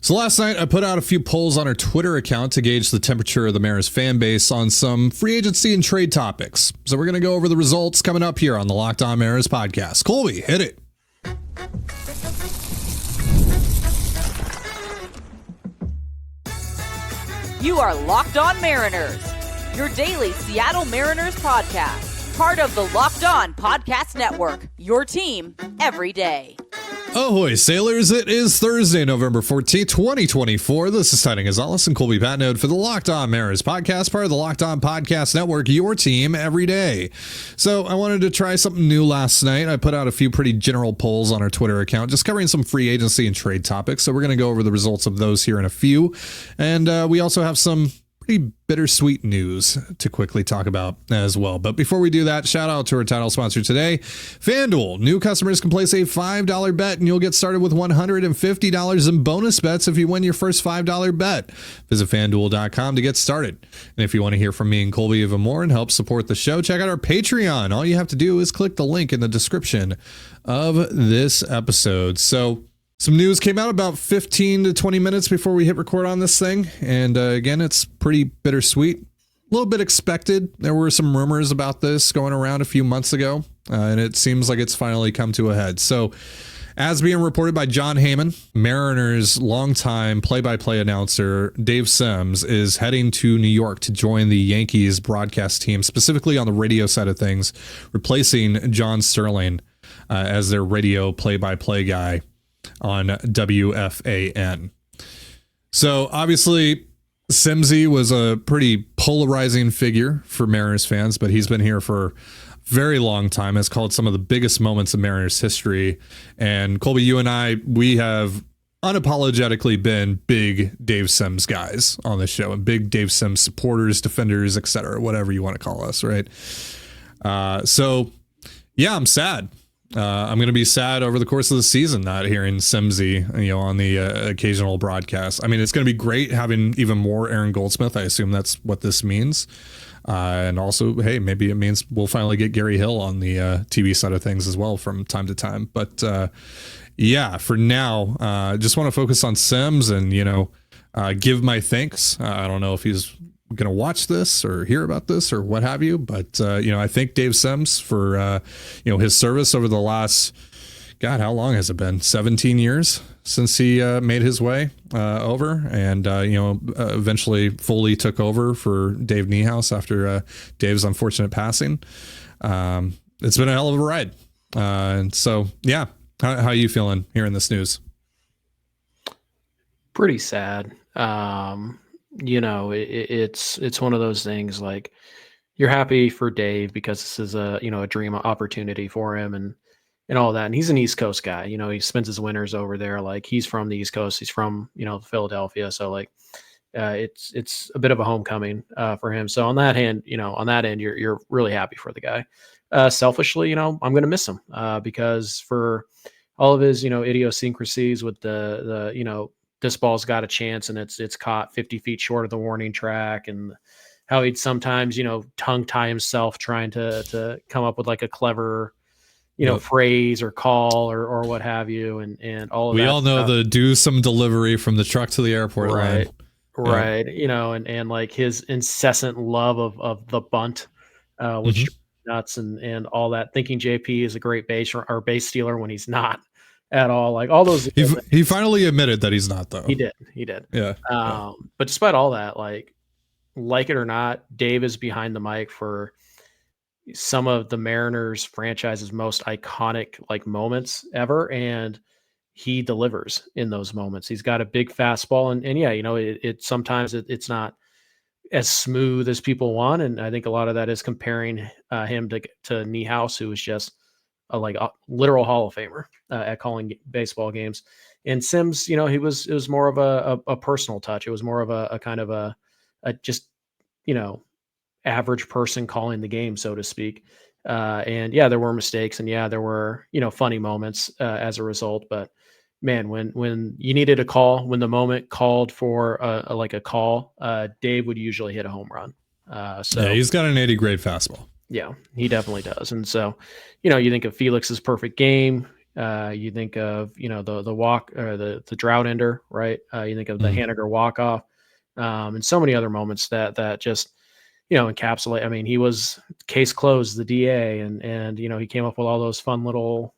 So last night I put out a few polls on our Twitter account to gauge the temperature of the Mariners fan base on some free agency and trade topics. So we're going to go over the results coming up here on the Locked On Mariners podcast. Colby, hit it. You are Locked On Mariners, your daily Seattle Mariners podcast. Part of the Locked On Podcast Network, your team every day. Ahoy, sailors. It is Thursday, November 14th, 2024. This is Titan Gonzalez and Colby Patnode for the Locked On Mariners podcast, part of the Locked On Podcast Network, your team every day. So I wanted to try something new last night. I put out a few pretty general polls on our Twitter account, just covering some free agency and trade topics. So we're going to go over the results of those here in a few. And we also have some pretty bittersweet news to quickly talk about as well. But before we do that, shout out to our title sponsor today, FanDuel. New customers can place a $5 bet and you'll get started with $150 in bonus bets if you win your first $5 bet. Visit FanDuel.com to get started. And if you want to hear from me and Colby even more and help support the show, check out our Patreon. All you have to do is click the link in the description of this episode. So some news came out about 15 to 20 minutes before we hit record on this thing. And again, it's pretty bittersweet, a little bit expected. There were some rumors about this going around a few months ago, and it seems like it's finally come to a head. So as being reported by John Heyman, Mariners longtime play-by-play announcer Dave Sims is heading to New York to join the Yankees broadcast team, specifically on the radio side of things, replacing John Sterling as their radio play-by-play guy on WFAN. So obviously Simsy was a pretty polarizing figure for Mariners fans, but he's been here for a very long time, has called some of the biggest moments of Mariners history. And Colby, you and I, we have unapologetically been big Dave Sims guys on this show, and big Dave Sims supporters, defenders, etc., whatever you want to call us, right? So yeah, I'm sad. I'm going to be sad over the course of the season not hearing Simsy, on the occasional broadcast. I mean, it's going to be great having even more Aaron Goldsmith. I assume that's what this means. And also, hey, maybe it means we'll finally get Gary Hill on the TV side of things as well from time to time. But yeah, for now, just want to focus on Sims and, give my thanks. I don't know if he's going to watch this or hear about this or what have you, but I thank Dave Sims for his service over the last, God, how long has it been? 17 years since he made his way over, and eventually fully took over for Dave Niehaus after Dave's unfortunate passing. It's been a hell of a ride, and so yeah, how are you feeling hearing this news? Pretty sad. It's one of those things, like, you're happy for Dave because this is a dream opportunity for him and all that. And he's an East Coast guy. He spends his winters over there. Like, he's from the East Coast. He's from, Philadelphia. So like, it's a bit of a homecoming for him. So on that end, you're really happy for the guy. Selfishly, I'm going to miss him because for all of his, idiosyncrasies with the this ball's got a chance and it's caught 50 feet short of the warning track, and how he'd sometimes, tongue tie himself trying to come up with like a clever, phrase or call or what have you. And all of that. We all know stuff. the do some delivery from the truck to the airport right, line. Right. Yeah. And like his incessant love of the bunt, which nuts and all that, thinking JP is a great base or base stealer when he's not at all. Like all those. He finally admitted that he's not, though. He did. Yeah. But despite all that, like it or not, Dave is behind the mic for some of the Mariners franchise's most iconic like moments ever. And he delivers in those moments. He's got a big fastball and yeah, it sometimes it's not as smooth as people want. And I think a lot of that is comparing him to Niehaus, who was just a literal Hall of Famer at calling baseball games. And Sims, it was more of a personal touch. It was more of a kind of a just, average person calling the game, so to speak. And yeah, there were mistakes and yeah, there were, funny moments as a result, but man, when you needed a call, when the moment called for a call, Dave would usually hit a home run. So yeah, he's got an 80 grade fastball. Yeah, he definitely does. And so, you think of Felix's perfect game, You think of, the walk or the drought ender, right? You think of the Haniger walk off, and so many other moments that just, encapsulate. I mean, he was case closed, the DA, and he came up with all those fun little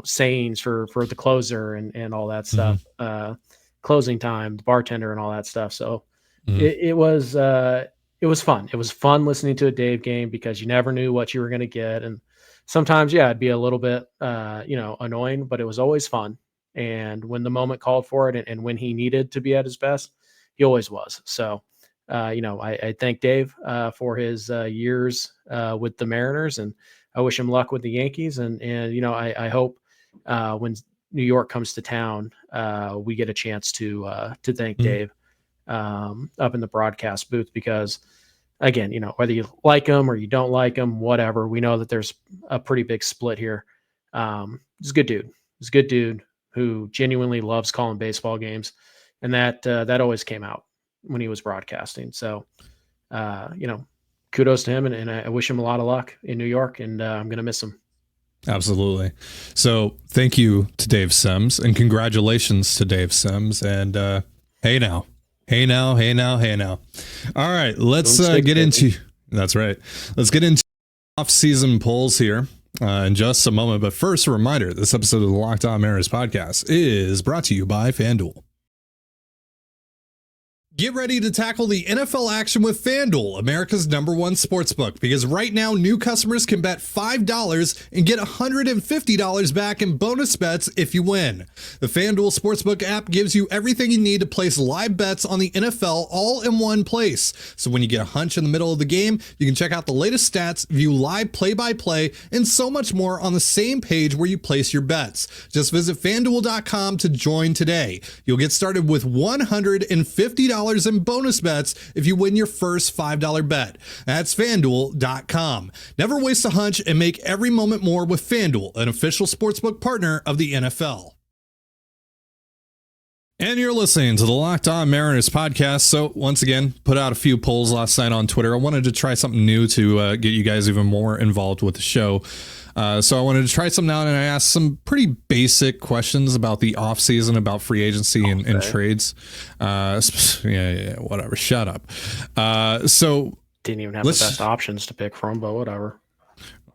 sayings for the closer and all that stuff, closing time, the bartender and all that stuff. So it was fun. It was fun listening to a Dave game because you never knew what you were going to get. And sometimes, it'd be a little bit, annoying, but it was always fun. And when the moment called for it and when he needed to be at his best, he always was. So, I thank Dave for his years with the Mariners, and I wish him luck with the Yankees. And I hope when New York comes to town, we get a chance to thank Dave up in the broadcast booth, because again, whether you like him or you don't like him, whatever, we know that there's a pretty big split here. He's a good dude. He's a good dude who genuinely loves calling baseball games, and that always came out when he was broadcasting. So, kudos to him, and I wish him a lot of luck in New York, and I'm going to miss him. Absolutely. So thank you to Dave Sims, and congratulations to Dave Sims. And hey now. All right, let's get into. That's right. Let's get into off-season polls here in just a moment. But first, a reminder: this episode of the Locked On Mariners podcast is brought to you by FanDuel. Get ready to tackle the NFL action with FanDuel, America's #1 sportsbook, because right now new customers can bet $5 and get $150 back in bonus bets if you win. The FanDuel Sportsbook app gives you everything you need to place live bets on the NFL all in one place. So when you get a hunch in the middle of the game, you can check out the latest stats, view live play-by-play, and so much more on the same page where you place your bets. Just visit FanDuel.com to join today. You'll get started with $150 in bonus bets if you win your first $5 bet. That's FanDuel.com. Never waste a hunch and make every moment more with FanDuel, an official sportsbook partner of the NFL. And you're listening to the Locked On Mariners podcast. So once again, put out a few polls last night on Twitter. I wanted to try something new to get you guys even more involved with the show. So I wanted to try something out, and I asked some pretty basic questions about the offseason, about free agency and trades. Whatever. Shut up. So didn't even have the best options to pick from, but whatever.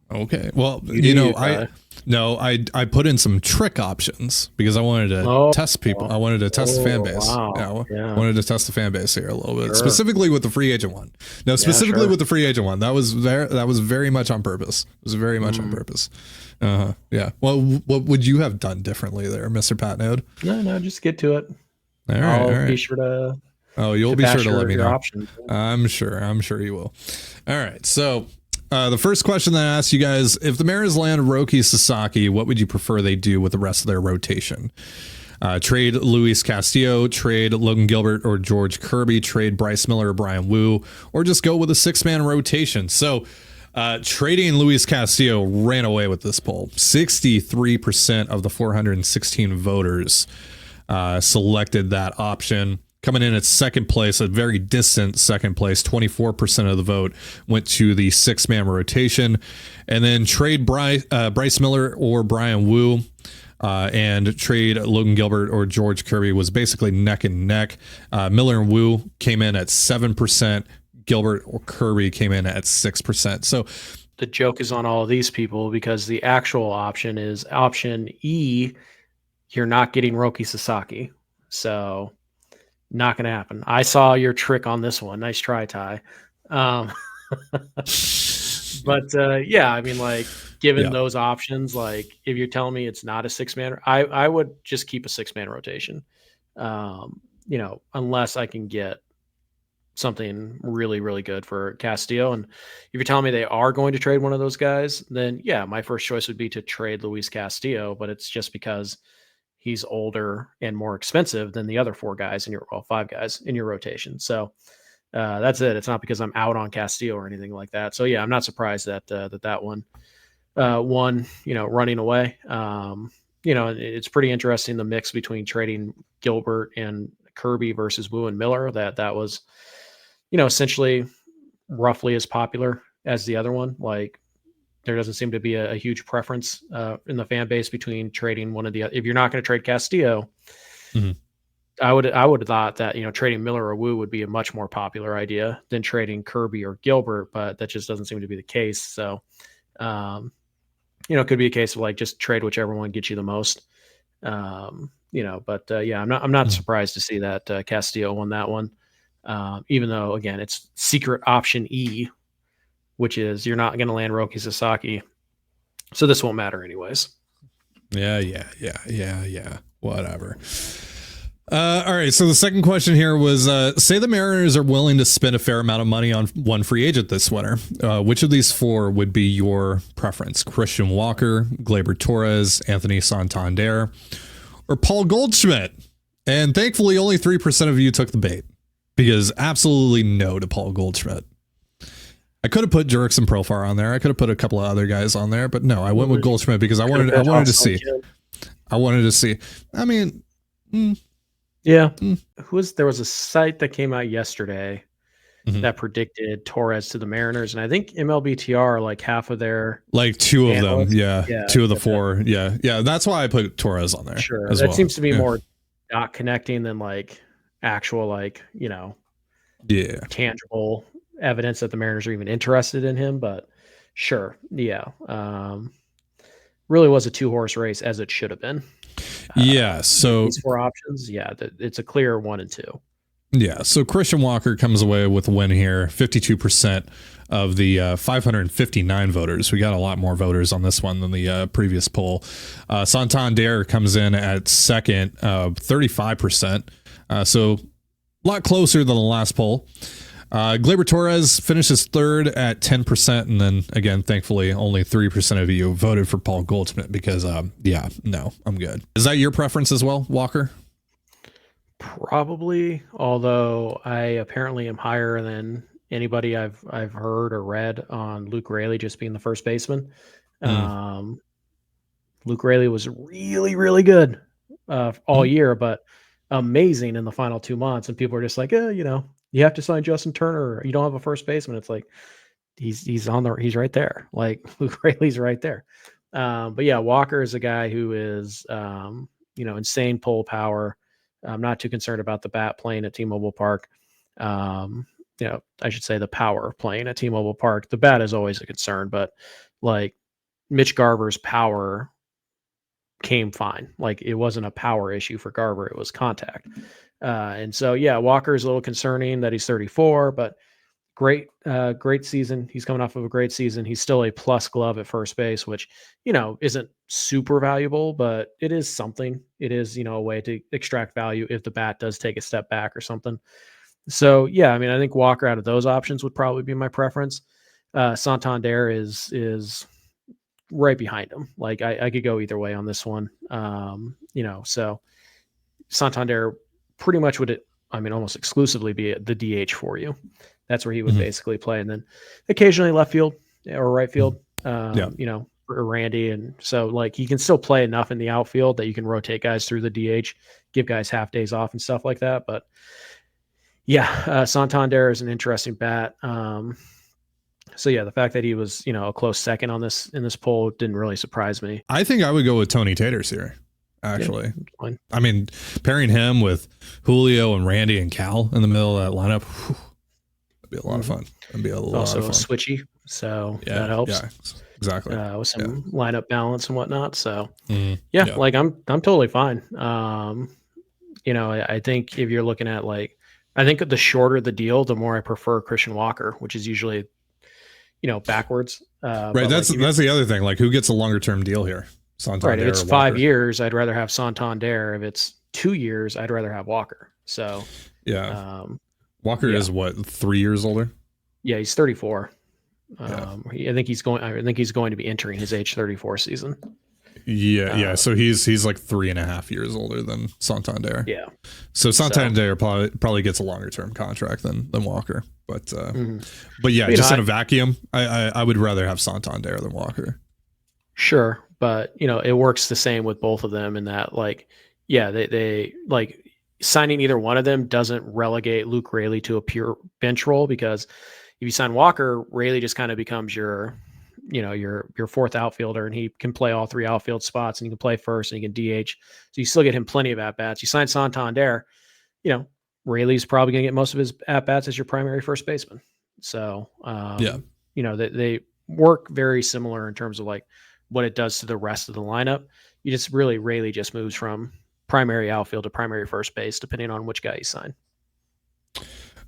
Okay. Well, I put in some trick options because I wanted to test people. I wanted to test the fan base. Wow. I wanted to test the fan base here a little bit, specifically with the free agent one. No, specifically with the free agent one. That was very much on purpose. It was very much on purpose. Yeah. Well, what would you have done differently there, Mr. Patnode? No, just get to it. All right. Be sure to. Oh, you'll be sure to let me know. Options. I'm sure you will. All right. So. The first question that I asked you guys, if the Mariners land Roki Sasaki, what would you prefer they do with the rest of their rotation? Trade Luis Castillo, trade Logan Gilbert or George Kirby, trade Bryce Miller or Brian Wu, or just go with a 6-man rotation. So trading Luis Castillo ran away with this poll. 63% of the 416 voters selected that option. Coming in at second place, a very distant second place, 24% of the vote went to the 6-man rotation. And then trade Bryce Miller or Brian Wu and trade Logan Gilbert or George Kirby was basically neck and neck. Miller and Wu came in at 7%. Gilbert or Kirby came in at 6%. So the joke is on all of these people because the actual option is option E. You're not getting Roki Sasaki. So not going to happen. I saw your trick on this one. Nice try, Ty. But I mean, like, given those options, like if you're telling me it's not a 6-man, I would just keep a 6-man rotation. Unless I can get something really, really good for Castillo. And if you're telling me they are going to trade one of those guys, then my first choice would be to trade Luis Castillo, but it's just because he's older and more expensive than the other 5 guys in your rotation. So that's it. It's not because I'm out on Castillo or anything like that. So I'm not surprised that that one won, running away. It's pretty interesting, the mix between trading Gilbert and Kirby versus Wu and Miller, that was, essentially roughly as popular as the other one. Like there doesn't seem to be a huge preference in the fan base between trading one of the. If you're not going to trade Castillo, I would have thought that trading Miller or Wu would be a much more popular idea than trading Kirby or Gilbert, but that just doesn't seem to be the case. So, it could be a case of like just trade whichever one gets you the most. I'm not surprised to see that Castillo won that one. Even though again, it's secret option E, which is you're not going to land Roki Sasaki. So this won't matter anyways. Yeah. Whatever. All right. So the second question here was, say the Mariners are willing to spend a fair amount of money on one free agent this winter. Which of these four would be your preference? Christian Walker, Gleyber Torres, Anthony Santander, or Paul Goldschmidt? And thankfully, only 3% of you took the bait, because absolutely no to Paul Goldschmidt. I could have put Jurickson Profar on there. I could have put a couple of other guys on there, but no, I went with Goldschmidt because I wanted to see. I mean, yeah. There was a site that came out yesterday that predicted Torres to the Mariners, and I think MLBTR, like half of their two of them, two of the four, yeah. That's why I put Torres on there. Sure, that seems to be more not connecting than actual tangible evidence that the Mariners are even interested in him. But sure, really was a 2-horse race, as it should have been. So these four options, it's a clear 1 and 2. Yeah, so Christian Walker comes away with a win here, 52% of the 559 voters. We got a lot more voters on this one than the previous poll. Santander comes in at second, 35%. So a lot closer than the last poll. Gleyber Torres finishes third at 10%. And then again, thankfully, only 3% of you voted for Paul Goldschmidt because, I'm good. Is that your preference as well, Walker? Probably, although I apparently am higher than anybody I've heard or read on Luke Raley just being the first baseman. Luke Raley was really, really good all year, but amazing in the final 2 months. And people are just like, you have to sign Justin Turner. You don't have a first baseman. It's like he's right there. Like Luke Raley's right there. But yeah, Walker is a guy who is insane pull power. I'm not too concerned about the bat playing at T-Mobile Park. I should say the power playing at T-Mobile Park. The bat is always a concern, but like Mitch Garver's power came fine. Like it wasn't a power issue for Garver. It was contact. And so, Walker is a little concerning that he's 34, but great season. He's coming off of a great season. He's still a plus glove at first base, which, isn't super valuable, but it is something. It is, a way to extract value if the bat does take a step back or something. So, I think Walker out of those options would probably be my preference. Santander is right behind him. Like I could go either way on this one. So Santander pretty much would almost exclusively be the DH for you. That's where he would basically play. And then occasionally left field or right field, for Randy. And so like he can still play enough in the outfield that you can rotate guys through the DH, give guys half days off and stuff like that. But Santander is an interesting bat. The fact that he was, a close second in this poll didn't really surprise me. I think I would go with Tony Taters here. Actually, pairing him with Julio and Randy and Cal in the middle of that lineup, that'd be a lot of fun. It'd be also switchy, so that helps. Yeah, exactly. With some lineup balance and whatnot. So I'm totally fine. I think if you're looking at I think the shorter the deal, the more I prefer Christian Walker, which is usually backwards. Right. That's the other thing. Like, who gets a longer term deal here? Santander, right. If it's 5 years, I'd rather have Santander. If it's 2 years, I'd rather have Walker. So Walker is what, 3 years older? Yeah, he's 34. I think he's going to be entering his age 34 season. So he's like 3.5 years older than Santander. Yeah. So Santander probably gets a longer term contract than Walker. But just in a vacuum, I would rather have Santander than Walker. Sure. But, it works the same with both of them in that, they like signing either one of them doesn't relegate Luke Raley to a pure bench role, because if you sign Walker, Raley just kind of becomes your your fourth outfielder, and he can play all three outfield spots, and he can play first, and he can DH. So you still get him plenty of at bats. You sign Santander, Rayleigh's probably going to get most of his at bats as your primary first baseman. So they work very similar in terms of like what it does to the rest of the lineup. You just really Rayleigh just moves from primary outfield to primary first base, depending on which guy you sign.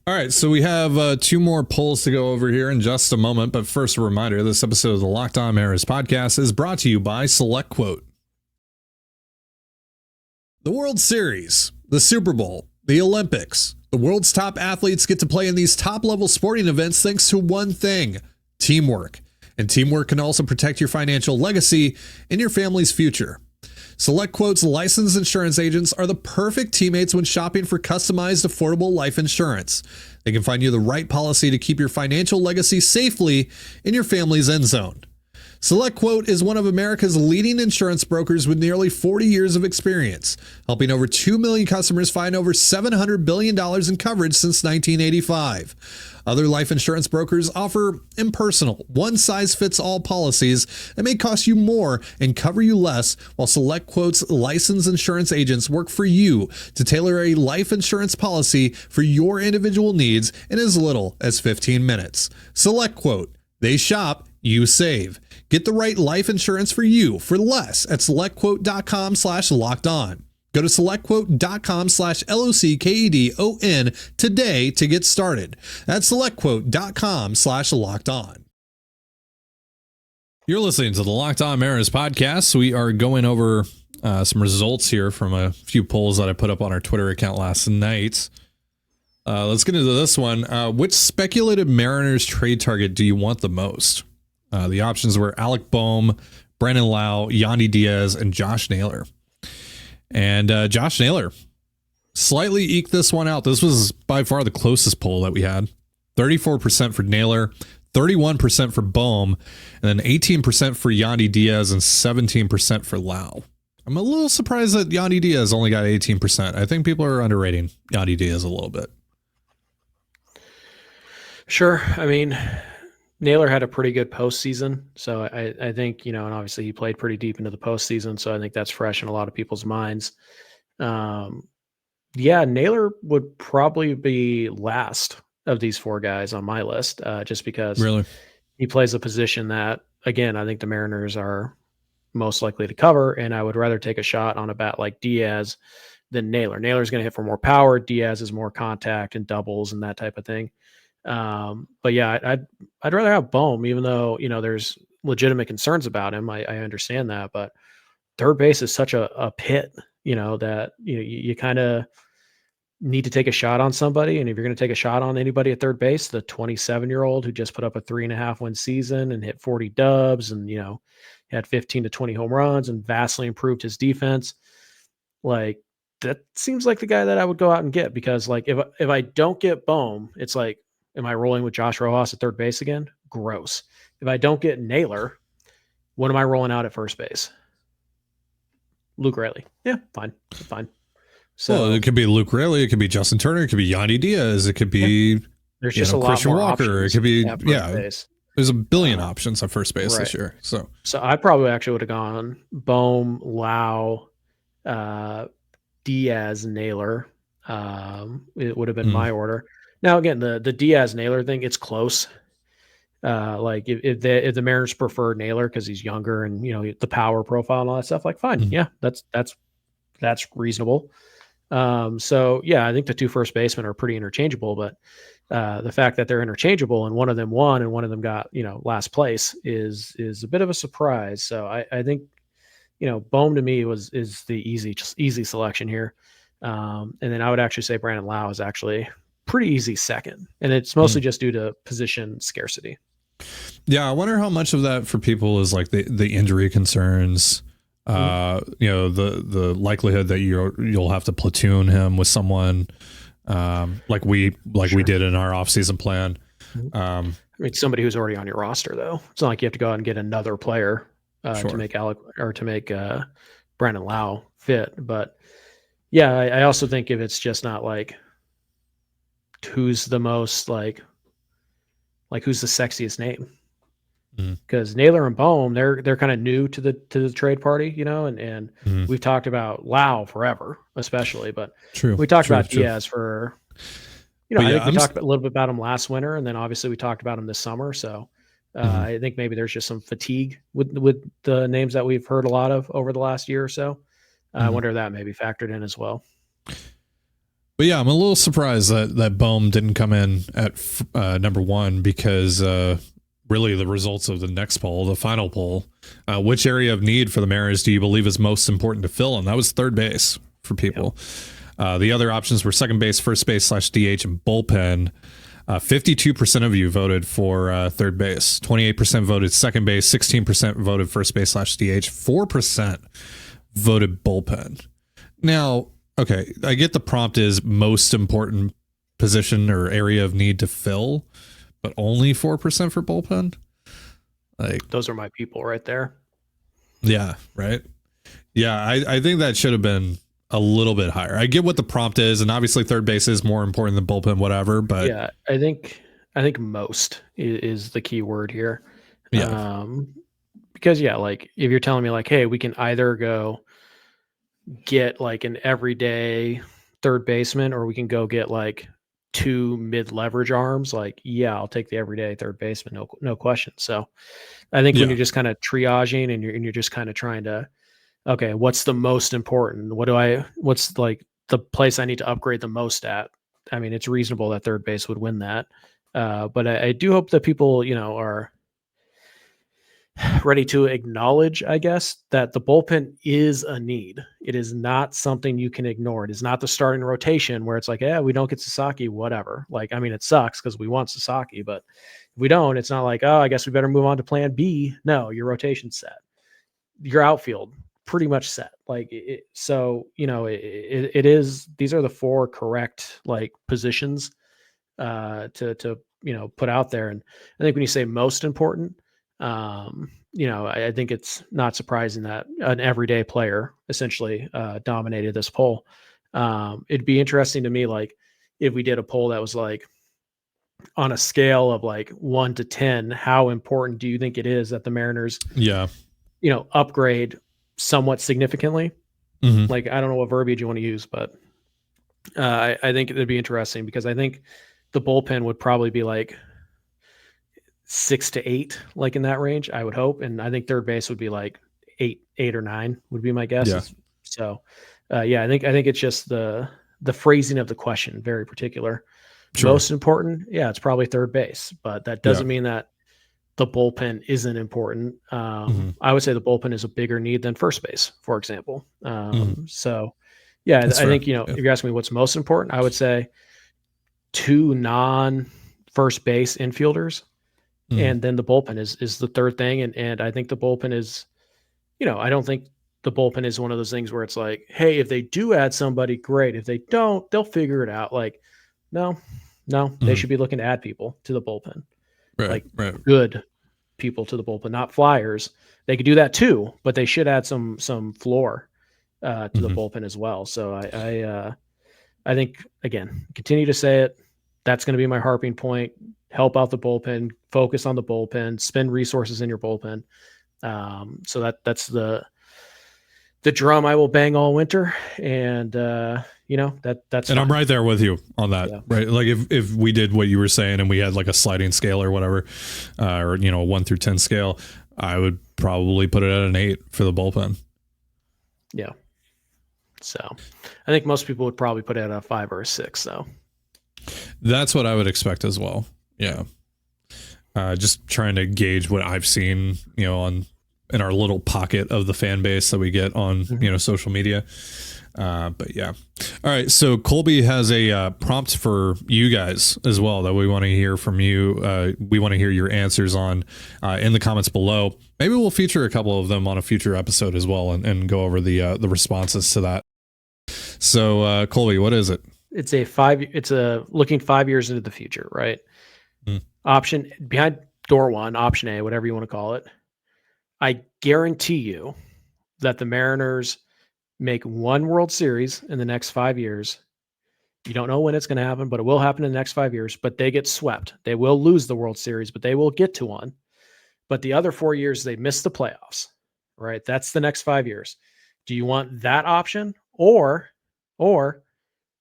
All right, so we have 2 more polls to go over here in just a moment. But first, a reminder, this episode of the Locked On Mariners podcast is brought to you by SelectQuote. The World Series, the Super Bowl, the Olympics. The world's top athletes get to play in these top-level sporting events thanks to one thing, teamwork. And teamwork can also protect your financial legacy and your family's future. SelectQuote's licensed insurance agents are the perfect teammates when shopping for customized, affordable life insurance. They can find you the right policy to keep your financial legacy safely in your family's end zone. SelectQuote is one of America's leading insurance brokers with nearly 40 years of experience, helping over 2 million customers find over $700 billion in coverage since 1985. Other life insurance brokers offer impersonal, one-size-fits-all policies that may cost you more and cover you less, while SelectQuote's licensed insurance agents work for you to tailor a life insurance policy for your individual needs in as little as 15 minutes. SelectQuote. They shop, you save. Get the right life insurance for you for less at SelectQuote.com/lockedon. Go to SelectQuote.com/LOCKEDON today to get started. That's SelectQuote.com/lockedon. You're listening to the Locked On Mariners podcast. We are going over some results here from a few polls that I put up on our Twitter account last night. Let's get into this one. Which speculated Mariners trade target do you want the most? The options were Alec Bohm, Brandon Lau, Yandy Diaz, and Josh Naylor. And Josh Naylor slightly eked this one out. This was by far the closest poll that we had. 34% for Naylor, 31% for Bohm, and then 18% for Yandy Diaz and 17% for Lau. I'm a little surprised that Yandy Diaz only got 18%. I think people are underrating Yandy Diaz a little bit. Sure. I mean, Naylor had a pretty good postseason. So I think, and obviously he played pretty deep into the postseason. So I think that's fresh in a lot of people's minds. Naylor would probably be last of these 4 guys on my list, just because he plays a position that, again, I think the Mariners are most likely to cover. And I would rather take a shot on a bat like Diaz than Naylor. Naylor's going to hit for more power. Diaz is more contact and doubles and that type of thing. I'd rather have Bohm, even though, there's legitimate concerns about him. I understand that, but third base is such a pit, that you kind of need to take a shot on somebody. And if you're going to take a shot on anybody at third base, the 27-year-old who just put up a 3.5 win season and hit 40 dubs and, had 15 to 20 home runs and vastly improved his defense. Like, that seems like the guy that I would go out and get, because like, if I don't get Bohm, it's like, am I rolling with Josh Rojas at third base again? Gross. If I don't get Naylor, what am I rolling out at first base? Luke Rayleigh. Yeah, fine. So it could be Luke Rayleigh. It could be Justin Turner. It could be Yandy Diaz. It could be there's just a lot Christian more Walker. It could be base. There's a billion options at first base this year. So I probably actually would have gone Bohm, Lau, Diaz, Naylor. It would have been my order. Now, again, the Diaz Naylor thing, it's close. Like if the Mariners prefer Naylor because he's younger and the power profile and all that stuff, like fine, that's reasonable. I think the 2 first basemen are pretty interchangeable, but the fact that they're interchangeable and one of them won and one of them got last place is a bit of a surprise. So I think Bohm to me is the easy selection here, and then I would actually say Brandon Lau is actually pretty easy second, and it's mostly just due to position scarcity. Yeah, I wonder how much of that for people is like the injury concerns, the likelihood that you'll have to platoon him with someone, like we did in our offseason plan. I mean, somebody who's already on your roster, though. It's not like you have to go out and get another player to make Brandon Lau fit. But yeah, I also think if it's just not like who's the most like who's the sexiest name, because Naylor and Bohm, they're kind of new to the trade party, and we've talked about Lau forever, especially, but we talked about Diaz for, I think we talked a little bit about him last winter, and then obviously we talked about him this summer. So I think maybe there's just some fatigue with the names that we've heard a lot of over the last year or so. I wonder if that maybe factored in as well. But yeah, I'm a little surprised that Bohm didn't come in at number one, because really the results of the next poll, the final poll, which area of need for the Mariners do you believe is most important to fill? And that was third base for people. Yep. The other options were second base, first base / DH, and bullpen. 52% of you voted for third base, 28% voted second base, 16% voted first base / DH, 4% voted bullpen. Now, okay, I get the prompt is most important position or area of need to fill, but only 4% for bullpen. Like, those are my people right there. Yeah, right. Yeah, I think that should have been a little bit higher. I get what the prompt is, and obviously third base is more important than bullpen, whatever. But yeah, I think most is the key word here. Yeah. Because like if you're telling me like, hey, we can either go get like an everyday third baseman, or we can go get like 2 mid-leverage arms, like, yeah, I'll take the everyday third baseman, no question. So I think when you're just kind of triaging and you're just kind of trying to, okay, what's the most important? What's like the place I need to upgrade the most at? I mean, it's reasonable that third base would win that. But I do hope that people, are ready to acknowledge, I guess, that the bullpen is a need. It is not something you can ignore. It is not the starting rotation where it's like, yeah, we don't get Sasaki, whatever. Like, I mean, it sucks because we want Sasaki, but if we don't, it's not like, oh, I guess we better move on to plan B. No, your rotation's set. Your outfield pretty much set. Like, it is, these are the 4 correct like positions to put out there. And I think when you say most important, I think it's not surprising that an everyday player essentially dominated this poll. It'd be interesting to me, like, if we did a poll that was like on a scale of like 1 to 10, how important do you think it is that the Mariners, upgrade somewhat significantly? Like, I don't know what verbiage you want to use, but I think it'd be interesting, because I think the bullpen would probably be like 6 to 8, like in that range, I would hope. And I think third base would be like 8 or 9 would be my guess. Yeah. So, I think it's just the phrasing of the question, very particular. Sure. Most important, it's probably third base, but that doesn't mean that the bullpen isn't important. I would say the bullpen is a bigger need than first base, for example. So, I think, if you're asking me what's most important, I would say 2 non-first base infielders. And then the bullpen is the third thing. And I think the bullpen is, I don't think the bullpen is one of those things where it's like, hey, if they do add somebody, great. If they don't, they'll figure it out. Like, no, they should be looking to add people to the bullpen. Right. Good people to the bullpen, not flyers. They could do that too, but they should add some floor to the bullpen as well. So I think, again, continue to say it. That's going to be my harping point. Help out the bullpen, focus on the bullpen, spend resources in your bullpen. So that's the drum I will bang all winter. And, that's, and fine. I'm right there with you on that, right? Like if we did what you were saying and we had like a sliding scale or whatever, or, a 1 through 10 scale, I would probably put it at an 8 for the bullpen. Yeah. So I think most people would probably put it at a 5 or a 6 though. That's what I would expect as well. Yeah. Just trying to gauge what I've seen, in our little pocket of the fan base that we get on, social media. But yeah. All right. So Colby has a prompt for you guys as well that we want to hear from you. We want to hear your answers on in the comments below. Maybe we'll feature a couple of them on a future episode as well and go over the responses to that. So Colby, what is it? It's a looking 5 years into the future, right? Option behind door 1, option A, whatever you want to call it. I guarantee you that the Mariners make 1 World Series in the next 5 years. You don't know when it's going to happen, but it will happen in the next 5 years, but they get swept. They will lose the World Series, but they will get to one. but the other 4 years they miss the playoffs, right? That's the next 5 years. Do you want that option, or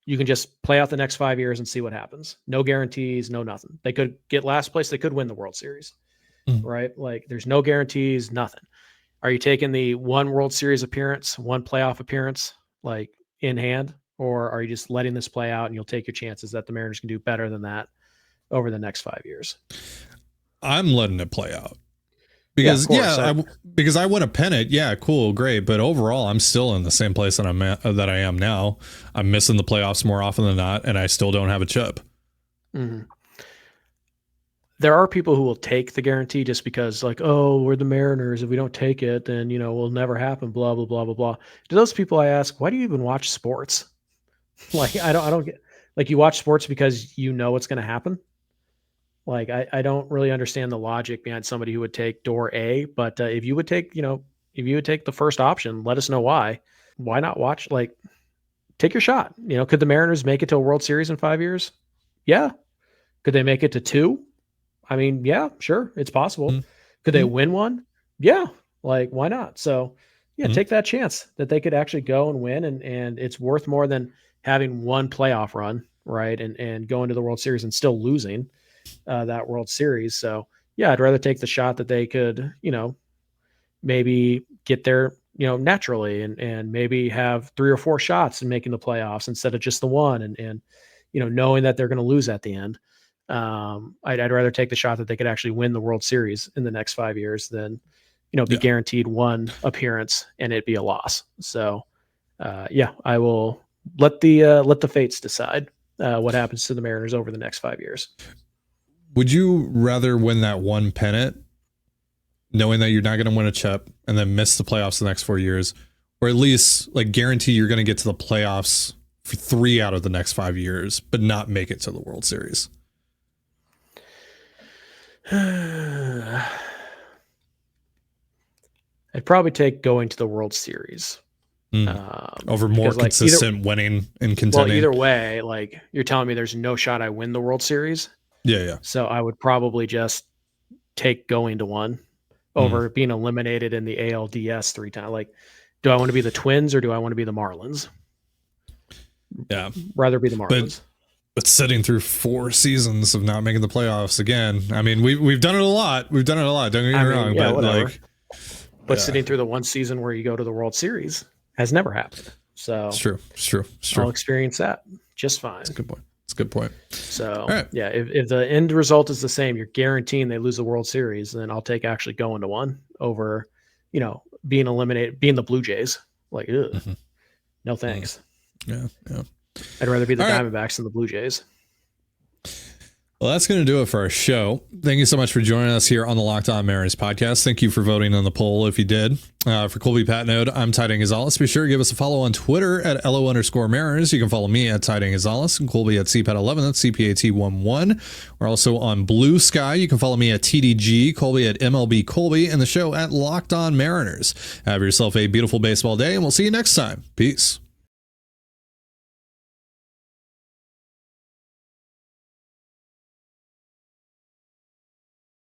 you can just play out the next 5 years and see what happens? No guarantees, no nothing. They could get last place. They could win the World Series, right? Like there's no guarantees, nothing. Are you taking the one World Series appearance, one playoff appearance, like in hand, or are you just letting this play out and you'll take your chances that the Mariners can do better than that over the next 5 years? I'm letting it play out. Because because I win a pennant, cool, great. But overall, I'm still in the same place that I am now. I'm missing the playoffs more often than not, and I still don't have a chip. Mm-hmm. There are people who will take the guarantee just because, like, oh, we're the Mariners. If we don't take it, then we'll never happen. Blah blah blah blah blah. To those people, I ask, why do you even watch sports? Like, I don't get. Like, you watch sports because you know what's going to happen. Like, I don't really understand the logic behind somebody who would take door A, but if you would take, the first option, let us know why. Why not watch? Like, take your shot. Could the Mariners make it to a World Series in 5 years? Yeah. Could they make it to 2? I mean, yeah, sure, it's possible. Mm-hmm. Could they win one? Yeah. Like, why not? So, take that chance that they could actually go and win, and it's worth more than having one playoff run, right? And going to the World Series and still losing that World Series. So I'd rather take the shot that they could, maybe get there, naturally and maybe have 3 or 4 shots in making the playoffs instead of just the one and knowing that they're going to lose at the end. I'd rather take the shot that they could actually win the World Series in the next 5 years than, be guaranteed one appearance and it be a loss. So I will let the fates decide what happens to the Mariners over the next 5 years. Would you rather win that one pennant, knowing that you're not going to win a chip, and then miss the playoffs the next 4 years, or at least like guarantee you're going to get to the playoffs for 3 out of the next 5 years, but not make it to the World Series? I'd probably take going to the World Series over more consistent winning and contending. Well, either way, like you're telling me there's no shot I win the World Series. Yeah. So I would probably just take going to one over being eliminated in the ALDS 3 times. Like, do I want to be the Twins or do I want to be the Marlins? Yeah. Rather be the Marlins. But sitting through 4 seasons of not making the playoffs again. I mean, we've done it a lot. Don't get me wrong. Yeah, but whatever. Sitting through the one season where you go to the World Series has never happened. So it's true. I'll experience that just fine. That's a good point. So right. If the end result is the same, you're guaranteeing they lose the World Series, then I'll take actually going to one over, being eliminated, being the Blue Jays. Like, no thanks. Yeah. I'd rather be the Diamondbacks than the Blue Jays. Well, that's going to do it for our show. Thank you so much for joining us here on the Locked On Mariners podcast. Thank you for voting on the poll if you did. For Colby Patnode, I'm Tiding Gonzalez. Be sure to give us a follow on Twitter at LO_Mariners. You can follow me at Tiding Gonzalez and Colby at CPAT11. That's CPAT11. We're also on Blue Sky. You can follow me at TDG, Colby at MLB Colby, and the show at Locked On Mariners. Have yourself a beautiful baseball day, and we'll see you next time. Peace.